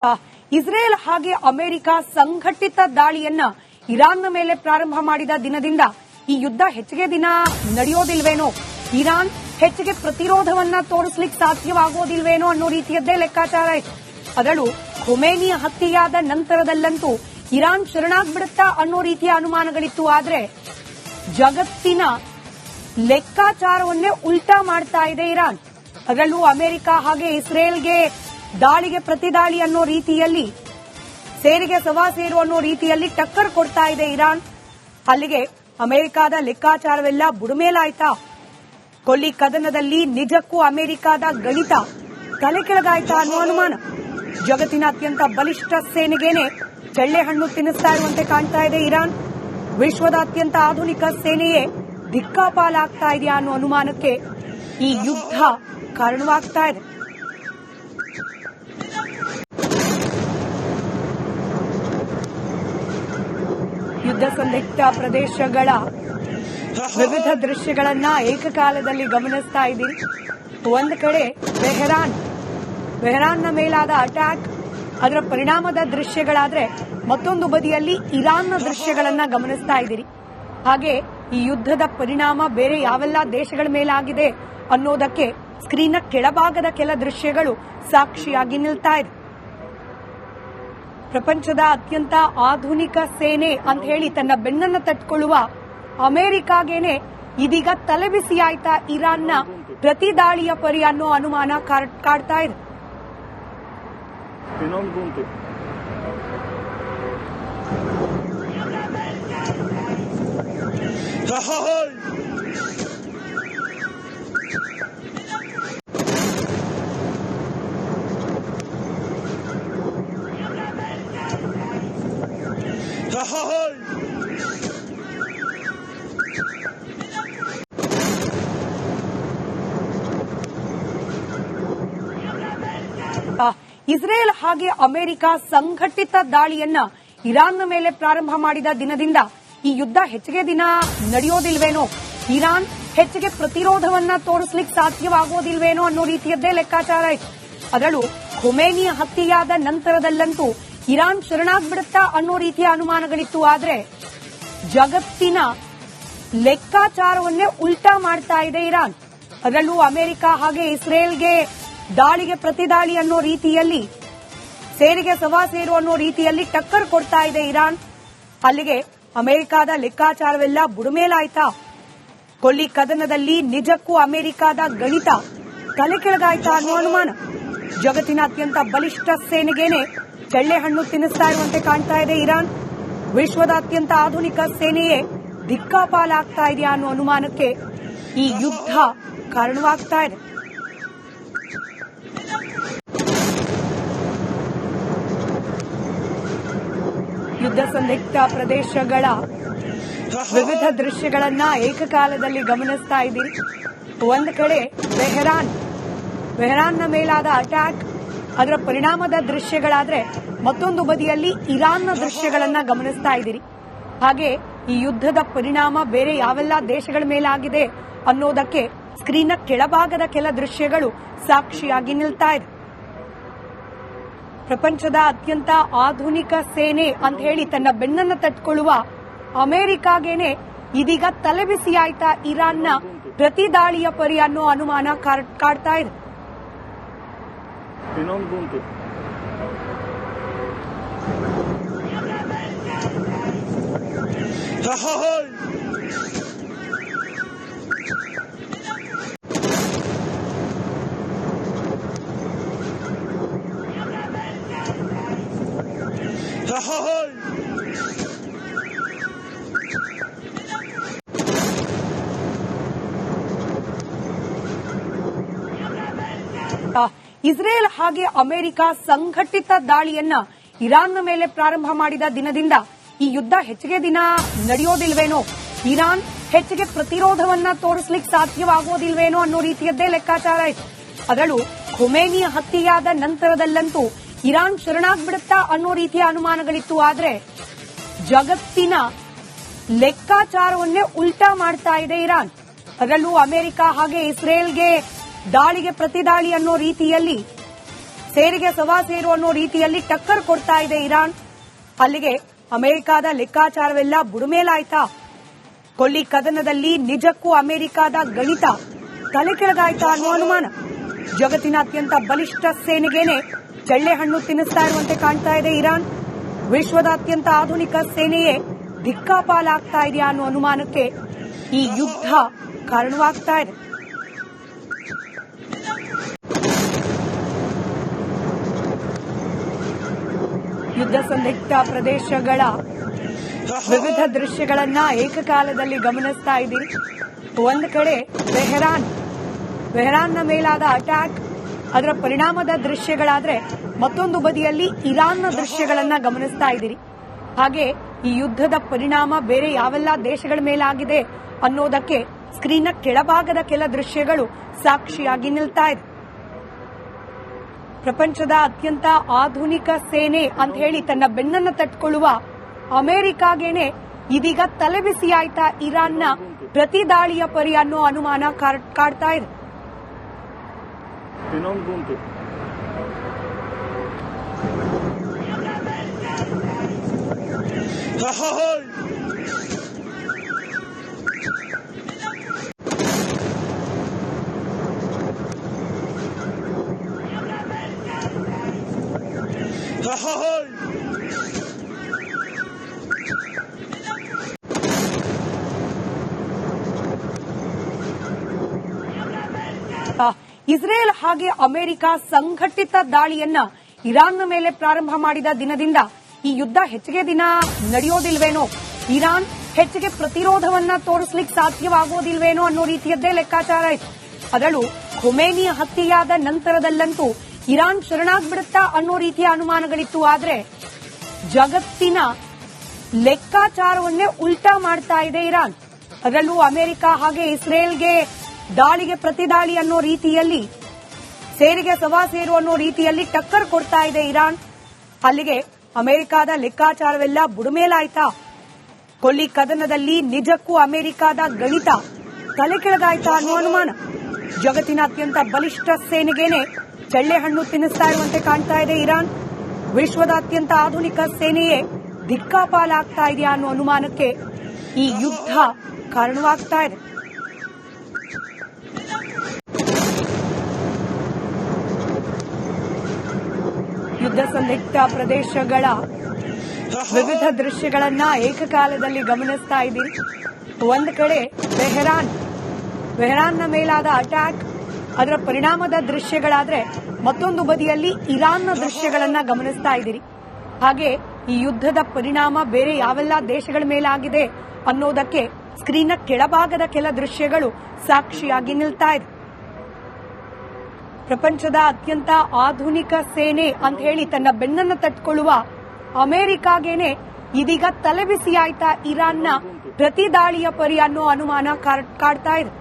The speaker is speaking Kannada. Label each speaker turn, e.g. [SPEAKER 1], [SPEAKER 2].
[SPEAKER 1] ಇಸ್ರೇಲ್ ಹಾಗೆ ಅಮೆರಿಕ ಸಂಘಟಿತ ದಾಳಿಯನ್ನ ಇರಾನ್ನ ಮೇಲೆ ಪ್ರಾರಂಭ ಮಾಡಿದ ದಿನದಿಂದ ಈ ಯುದ್ಧ ಹೆಚ್ಚಿಗೆ ದಿನ ನಡೆಯೋದಿಲ್ವೇನೋ, ಇರಾನ್ ಹೆಚ್ಚಿಗೆ ಪ್ರತಿರೋಧವನ್ನ ತೋರಿಸಲಿಕ್ಕೆ ಸಾಧ್ಯವಾಗೋದಿಲ್ವೇನೋ ಅನ್ನೋ ರೀತಿಯದ್ದೇ ಲೆಕ್ಕಾಚಾರ ಇತ್ತು. ಅದರಲ್ಲೂ ಖೊಮೇನಿ ಹತ್ಯೆಯಾದ ನಂತರದಲ್ಲಂತೂ ಇರಾನ್ ಶರಣಾಗ್ಬಿಡುತ್ತಾ ಅನ್ನೋ ರೀತಿಯ ಅನುಮಾನಗಳಿತ್ತು. ಆದ್ರೆ ಜಗತ್ತಿನ ಲೆಕ್ಕಾಚಾರವನ್ನೇ ಉಲ್ಟಾ ಮಾಡ್ತಾ ಇದೆ ಇರಾನ್. ಅದರಲ್ಲೂ ಅಮೆರಿಕ ಹಾಗೆ ಇಸ್ರೇಲ್ಗೆ ದಾಳಿಗೆ ಪ್ರತಿದಾಳಿ ಅನ್ನೋ ರೀತಿಯಲ್ಲಿ, ಸೇರಿಗೆ ಸವಾಸೇರು ಅನ್ನೋ ರೀತಿಯಲ್ಲಿ ಟಕ್ಕರ್ ಕೊಡ್ತಾ ಇದೆ ಇರಾನ್. ಅಲ್ಲಿಗೆ ಅಮೆರಿಕದ ಲೆಕ್ಕಾಚಾರವೆಲ್ಲ ಬುಡಮೇಲಾಯ್ತಾ? ಕೊಲ್ಲಿ ಕದನದಲ್ಲಿ ನಿಜಕ್ಕೂ ಅಮೆರಿಕದ ಗಣಿತ ತಲೆ ಕೆಳಗಾಯ್ತಾ ಅನ್ನೋ ಅನುಮಾನ. ಜಗತ್ತಿನ ಅತ್ಯಂತ ಬಲಿಷ್ಠ ಸೇನೆಗೇನೆ ಚಳ್ಳೆಹಣ್ಣು ತಿನ್ನಿಸ್ತಾ ಇರುವಂತೆ ಕಾಣ್ತಾ ಇದೆ ಇರಾನ್. ವಿಶ್ವದ ಅತ್ಯಂತ ಆಧುನಿಕ ಸೇನೆಯೇ ದಿಕ್ಕಾಪಾಲಾಗ್ತಾ ಇದೆಯಾ ಅನ್ನೋ ಅನುಮಾನಕ್ಕೆ ಈ ಯುದ್ಧ ಕಾರಣವಾಗ್ತಾ ಇದೆ. ಯುದ್ಧ ಸಂದಿಗ್ಧ ಪ್ರದೇಶಗಳ ವಿವಿಧ ದೃಶ್ಯಗಳನ್ನ ಏಕಕಾಲದಲ್ಲಿ ಗಮನಿಸ್ತಾ ಇದ್ದೀರಿ. ಒಂದು ಕಡೆ ಬೆಹರಾನ್ನ ಮೇಲಾದ ಅಟ್ಯಾಕ್, ಅದರ ಪರಿಣಾಮದ ದೃಶ್ಯಗಳಾದ್ರೆ ಮತ್ತೊಂದು ಬದಿಯಲ್ಲಿ ಇರಾನ್ನ ದೃಶ್ಯಗಳನ್ನ ಗಮನಿಸ್ತಾ ಇದ್ದೀರಿ. ಹಾಗೆ ಈ ಯುದ್ಧದ ಪರಿಣಾಮ ಬೇರೆ ಯಾವೆಲ್ಲ ದೇಶಗಳ ಮೇಲಾಗಿದೆ ಅನ್ನೋದಕ್ಕೆ ಸ್ಕ್ರೀನ್ನ ಕೆಳಭಾಗದ ಕೆಲ ದೃಶ್ಯಗಳು ಸಾಕ್ಷಿಯಾಗಿ ನಿಲ್ತಾ ಇದೆ. ಪ್ರಪಂಚದ ಅತ್ಯಂತ ಆಧುನಿಕ ಸೇನೆ ಅಂತ ಹೇಳಿ ತನ್ನ ಬೆನ್ನನ್ನ ತಟ್ಕೊಳ್ಳುವ ಅಮೆರಿಕಾಗೇನೆ ಇದೀಗ ತಲೆಬಿಸಿ ಆಯ್ತಾ ಇರಾನ್ನ ಪ್ರತಿ ದಾಳಿಯ ಪರಿ ಅನ್ನೋ ಅನುಮಾನ ಕಾಡ್ತಾ ಇದೆ. ಇಸ್ರೇಲ್ ಹಾಗೆ ಅಮೆರಿಕ ಸಂಘಟಿತ ದಾಳಿಯನ್ನ ಇರಾನ್ನ ಮೇಲೆ ಪ್ರಾರಂಭ ಮಾಡಿದ ದಿನದಿಂದ ಈ ಯುದ್ಧ ಹೆಚ್ಚಿಗೆ ದಿನ ನಡೆಯೋದಿಲ್ವೇನೋ, ಇರಾನ್ ಹೆಚ್ಚಿಗೆ ಪ್ರತಿರೋಧವನ್ನ ತೋರಿಸಲಿಕ್ಕೆ ಸಾಧ್ಯವಾಗೋದಿಲ್ವೇನೋ ಅನ್ನೋ ರೀತಿಯದ್ದೇ ಲೆಕ್ಕಾಚಾರ ಇತ್ತು. ಅದರಲ್ಲೂ ಖೊಮೇನಿ ಹತ್ಯೆಯಾದ ನಂತರದಲ್ಲಂತೂ ಇರಾನ್ ಶರಣಾಗ್ಬಿಡುತ್ತಾ ಅನ್ನೋ ರೀತಿಯ ಅನುಮಾನಗಳಿತ್ತು. ಆದ್ರೆ ಜಗತ್ತಿನ ಲೆಕ್ಕಾಚಾರವನ್ನೇ ಉಲ್ಟಾ ಮಾಡ್ತಾ ಇದೆ ಇರಾನ್. ಅದರಲ್ಲೂ ಅಮೆರಿಕ ಹಾಗೆ ಇಸ್ರೇಲ್ಗೆ ದಾಳಿಗೆ ಪ್ರತಿದಾಳಿ ಅನ್ನೋ ರೀತಿಯಲ್ಲಿ, ಸೇರಿಗೆ ಸವಾಸೇರು ಅನ್ನೋ ರೀತಿಯಲ್ಲಿ ಟಕ್ಕರ್ ಕೊಡ್ತಾ ಇದೆ ಇರಾನ್. ಅಲ್ಲಿಗೆ ಅಮೆರಿಕದ ಲೆಕ್ಕಾಚಾರವೆಲ್ಲ ಬುಡಮೇಲಾಯ್ತಾ? ಕೊಲ್ಲಿ ಕದನದಲ್ಲಿ ನಿಜಕ್ಕೂ ಅಮೆರಿಕದ ಗಣಿತ ತಲೆ ಕೆಳಗಾಯ್ತಾ ಅನ್ನೋ ಅನುಮಾನ. ಜಗತ್ತಿನ ಅತ್ಯಂತ ಬಲಿಷ್ಠ ಸೇನೆಗೇನೆ ಚಳ್ಳೆಹಣ್ಣು ತಿನ್ನಿಸ್ತಾ ಇರುವಂತೆ ಕಾಣ್ತಾ ಇದೆ ಇರಾನ್. ವಿಶ್ವದ ಅತ್ಯಂತ ಆಧುನಿಕ ಸೇನೆಯೇ ದಿಕ್ಕಾಪಾಲಾಗ್ತಾ ಇದೆಯಾ ಅನ್ನೋ ಅನುಮಾನಕ್ಕೆ ಈ ಯುದ್ಧ ಕಾರಣವಾಗ್ತಾ ಇದೆ. ಯುದ್ಧ ಸಂದಿಗ್ಧ ಪ್ರದೇಶಗಳ ವಿವಿಧ ದೃಶ್ಯಗಳನ್ನ ಏಕಕಾಲದಲ್ಲಿ ಗಮನಿಸ್ತಾ ಇದ್ದೀರಿ. ಒಂದು ಕಡೆ ಬೆಹರಾನ್ನ ಮೇಲಾದ ಅಟ್ಯಾಕ್, ಅದರ ಪರಿಣಾಮದ ದೃಶ್ಯಗಳಾದ್ರೆ ಮತ್ತೊಂದು ಬದಿಯಲ್ಲಿ ಇರಾನ್ನ ದೃಶ್ಯಗಳನ್ನ ಗಮನಿಸ್ತಾ ಇದ್ದೀರಿ. ಹಾಗೆ ಈ ಯುದ್ಧದ ಪರಿಣಾಮ ಬೇರೆ ಯಾವೆಲ್ಲ ದೇಶಗಳ ಮೇಲಾಗಿದೆ ಅನ್ನೋದಕ್ಕೆ ಸ್ಕ್ರೀನ್ನ ಕೆಳಭಾಗದ ಕೆಲ ದೃಶ್ಯಗಳು ಸಾಕ್ಷಿಯಾಗಿ ನಿಲ್ತಾ ಇದೆ. ಪ್ರಪಂಚದ ಅತ್ಯಂತ ಆಧುನಿಕ ಸೇನೆ ಅಂತ ಹೇಳಿ ತನ್ನ ಬೆನ್ನನ್ನ ತಟ್ಕೊಳ್ಳುವ ಅಮೆರಿಕಾಗೇನೆ ಇದೀಗ ತಲೆಬಿಸಿ ಆಯ್ತಾ ಇರಾನ್ನ ಪ್ರತಿ ದಾಳಿಯ ಪರಿ ಅನ್ನೋ ಅನುಮಾನ ಕಾಡ್ತಾ ಇದೆ. ಇಸ್ರೇಲ್ ಹಾಗೆ ಅಮೆರಿಕ ಸಂಘಟಿತ ದಾಳಿಯನ್ನ ಇರಾನ್ನ ಮೇಲೆ ಪ್ರಾರಂಭ ಮಾಡಿದ ದಿನದಿಂದ ಈ ಯುದ್ಧ ಹೆಚ್ಚಿಗೆ ದಿನ ನಡೆಯೋದಿಲ್ವೇನೋ, ಇರಾನ್ ಹೆಚ್ಚಿಗೆ ಪ್ರತಿರೋಧವನ್ನ ತೋರಿಸಲಿಕ್ಕೆ ಸಾಧ್ಯವಾಗೋದಿಲ್ವೇನೋ ಅನ್ನೋ ರೀತಿಯದ್ದೇ ಲೆಕ್ಕಾಚಾರ ಇತ್ತು. ಅದರಲ್ಲೂ ಖೊಮೇನಿ ಹತ್ಯೆಯಾದ ನಂತರದಲ್ಲಂತೂ ಇರಾನ್ ಶರಣಾಗ್ಬಿಡುತ್ತಾ ಅನ್ನೋ ರೀತಿಯ ಅನುಮಾನಗಳಿತ್ತು. ಆದ್ರೆ ಜಗತ್ತಿನ ಲೆಕ್ಕಾಚಾರವನ್ನೇ ಉಲ್ಟಾ ಮಾಡ್ತಾ ಇದೆ ಇರಾನ್. ಅದರಲ್ಲೂ ಅಮೆರಿಕ ಹಾಗೆ ಇಸ್ರೇಲ್ಗೆ ದಾಳಿಗೆ ಪ್ರತಿದಾಳಿ ಅನ್ನೋ ರೀತಿಯಲ್ಲಿ, ಸೇರಿಗೆ ಸವಾಸೇರು ಅನ್ನೋ ರೀತಿಯಲ್ಲಿ ಟಕ್ಕರ್ ಕೊಡ್ತಾ ಇದೆ ಇರಾನ್. ಅಲ್ಲಿಗೆ ಅಮೆರಿಕದ ಲೆಕ್ಕಾಚಾರವೆಲ್ಲ ಬುಡಮೇಲಾಯ್ತಾ? ಕೊಲ್ಲಿ ಕದನದಲ್ಲಿ ನಿಜಕ್ಕೂ ಅಮೆರಿಕದ ಗಣಿತ ತಲೆ ಕೆಳಗಾಯ್ತಾ ಅನ್ನೋ ಅನುಮಾನ. ಜಗತ್ತಿನ ಅತ್ಯಂತ ಬಲಿಷ್ಠ ಸೇನೆಗೇನೆ ಚಳ್ಳೆಹಣ್ಣು ತಿನ್ನಿಸ್ತಾ ಇರುವಂತೆ ಕಾಣ್ತಾ ಇದೆ ಇರಾನ್. ವಿಶ್ವದ ಅತ್ಯಂತ ಆಧುನಿಕ ಸೇನೆಯೇ ದಿಕ್ಕಾಪಾಲಾಗ್ತಾ ಇದೆಯಾ ಅನ್ನೋ ಅನುಮಾನಕ್ಕೆ ಈ ಯುದ್ಧ ಕಾರಣವಾಗ್ತಾ ಇದೆ. ಯುದ್ಧ ಸಂದಿಗ್ಧ ಪ್ರದೇಶಗಳ ವಿವಿಧ ದೃಶ್ಯಗಳನ್ನ ಏಕಕಾಲದಲ್ಲಿ ಗಮನಿಸ್ತಾ ಇದ್ದೀರಿ. ಒಂದು ಕಡೆ ತೆಹರಾನ್ನ ಮೇಲಾದ ಅಟ್ಯಾಕ್, ಅದರ ಪರಿಣಾಮದ ದೃಶ್ಯಗಳಾದ್ರೆ ಮತ್ತೊಂದು ಬದಿಯಲ್ಲಿ ಇರಾನ್ನ ದೃಶ್ಯಗಳನ್ನ ಗಮನಿಸ್ತಾ ಇದ್ದೀರಿ. ಹಾಗೆ ಈ ಯುದ್ಧದ ಪರಿಣಾಮ ಬೇರೆ ಯಾವೆಲ್ಲ ದೇಶಗಳ ಮೇಲಾಗಿದೆ ಅನ್ನೋದಕ್ಕೆ ಸ್ಕ್ರೀನ್ನ ಕೆಳಭಾಗದ ಕೆಲ ದೃಶ್ಯಗಳು ಸಾಕ್ಷಿಯಾಗಿ ನಿಲ್ತಾ ಇದೆ. ಪ್ರಪಂಚದ ಅತ್ಯಂತ ಆಧುನಿಕ ಸೇನೆ ಅಂತ ಹೇಳಿ ತನ್ನ ಬೆನ್ನನ್ನು ತಟ್ಕೊಳ್ಳುವ ಅಮೆರಿಕಾಗೇನೆ ಇದೀಗ ತಲೆಬಿಸಿಯಾಯ್ತಾ ಇರಾನ್ನ ಪ್ರತಿ ದಾಳಿಯ ಪರಿ ಅನ್ನೋ ಅನುಮಾನ ಕಾಡ್ತಾ ಇದೆ. ಇಸ್ರೇಲ್ ಹಾಗೆ ಅಮೆರಿಕ ಸಂಘಟಿತ ದಾಳಿಯನ್ನ ಇರಾನ್ನ ಮೇಲೆ ಪ್ರಾರಂಭ ಮಾಡಿದ ದಿನದಿಂದ ಈ ಯುದ್ಧ ಹೆಚ್ಚಿಗೆ ದಿನ ನಡೆಯೋದಿಲ್ವೇನೋ, ಇರಾನ್ ಹೆಚ್ಚಿಗೆ ಪ್ರತಿರೋಧವನ್ನ ತೋರಿಸಲಿಕ್ಕೆ ಸಾಧ್ಯವಾಗೋದಿಲ್ವೇನೋ ಅನ್ನೋ ರೀತಿಯದ್ದೇ ಲೆಕ್ಕಾಚಾರ ಇತ್ತು. ಅದರಲ್ಲೂ ಖೊಮೇನಿ ಹತ್ಯೆಯಾದ ನಂತರದಲ್ಲಂತೂ ಇರಾನ್ ಶರಣಾಗ್ಬಿಡುತ್ತಾ ಅನ್ನೋ ರೀತಿಯ ಅನುಮಾನಗಳಿತ್ತು. ಆದ್ರೆ ಜಗತ್ತಿನ ಲೆಕ್ಕಾಚಾರವನ್ನೇ ಉಲ್ಟಾ ಮಾಡ್ತಾ ಇದೆ ಇರಾನ್. ಅದರಲ್ಲೂ ಅಮೆರಿಕ ಹಾಗೆ ಇಸ್ರೇಲ್ಗೆ ದಾಳಿಗೆ ಪ್ರತಿದಾಳಿ ಅನ್ನೋ ರೀತಿಯಲ್ಲಿ, ಸೇರಿಗೆ ಸವಾಸೇರು ಅನ್ನೋ ರೀತಿಯಲ್ಲಿ ಟಕ್ಕರ್ ಕೊಡ್ತಾ ಇದೆ ಇರಾನ್. ಅಲ್ಲಿಗೆ ಅಮೆರಿಕದ ಲೆಕ್ಕಾಚಾರವೆಲ್ಲ ಬುಡಮೇಲಾಯ್ತಾ? ಕೊಲ್ಲಿ ಕದನದಲ್ಲಿ ನಿಜಕ್ಕೂ ಅಮೆರಿಕದ ಗಣಿತ ತಲೆ ಕೆಳಗಾಯ್ತಾ ಅನ್ನೋ ಅನುಮಾನ. ಜಗತ್ತಿನ ಅತ್ಯಂತ ಬಲಿಷ್ಠ ಸೇನೆಗೇನೆ ಚಳ್ಳೆಹಣ್ಣು ತಿನ್ನಿಸ್ತಾ ಇರುವಂತೆ ಕಾಣ್ತಾ ಇದೆ ಇರಾನ್. ವಿಶ್ವದ ಅತ್ಯಂತ ಆಧುನಿಕ ಸೇನೆಯೇ ದಿಕ್ಕಾಪಾಲಾಗ್ತಾ ಇದೆಯಾ ಅನ್ನೋ ಅನುಮಾನಕ್ಕೆ ಈ ಯುದ್ಧ ಕಾರಣವಾಗ್ತಾ ಇದೆ. ಯುದ್ಧ ಸಂದಿಗ್ಧ ಪ್ರದೇಶಗಳ ವಿವಿಧ ದೃಶ್ಯಗಳನ್ನ ಏಕಕಾಲದಲ್ಲಿ ಗಮನಿಸ್ತಾ ಇದ್ದೀರಿ. ಒಂದು ಕಡೆ ತೆಹರಾನ್ನ ಮೇಲಾದ ಅಟ್ಯಾಕ್, ಅದರ ಪರಿಣಾಮದ ದೃಶ್ಯಗಳಾದ್ರೆ ಮತ್ತೊಂದು ಬದಿಯಲ್ಲಿ ಇರಾನ್ನ ದೃಶ್ಯಗಳನ್ನ ಗಮನಿಸ್ತಾ ಇದ್ದೀರಿ. ಹಾಗೆ ಈ ಯುದ್ಧದ ಪರಿಣಾಮ ಬೇರೆ ಯಾವೆಲ್ಲ ದೇಶಗಳ ಮೇಲಾಗಿದೆ ಅನ್ನೋದಕ್ಕೆ ಸ್ಕ್ರೀನ್ನ ಕೆಳಭಾಗದ ಕೆಲ ದೃಶ್ಯಗಳು ಸಾಕ್ಷಿಯಾಗಿ ನಿಲ್ತಾ ಇದೆ. ಪ್ರಪಂಚದ ಅತ್ಯಂತ ಆಧುನಿಕ ಸೇನೆ ಅಂತ ಹೇಳಿ ತನ್ನ ಬೆನ್ನನ್ನು ತಟ್ಕೊಳ್ಳುವ ಅಮೆರಿಕಾಗೇನೆ ಇದೀಗ ತಲೆಬಿಸಿಯಾಯ್ತಾ ಇರಾನ್ನ ಪ್ರತಿ ದಾಳಿಯ ಪರಿ ಅನ್ನೋ ಅನುಮಾನ ಕಾಡ್ತಾ ಇದೆ.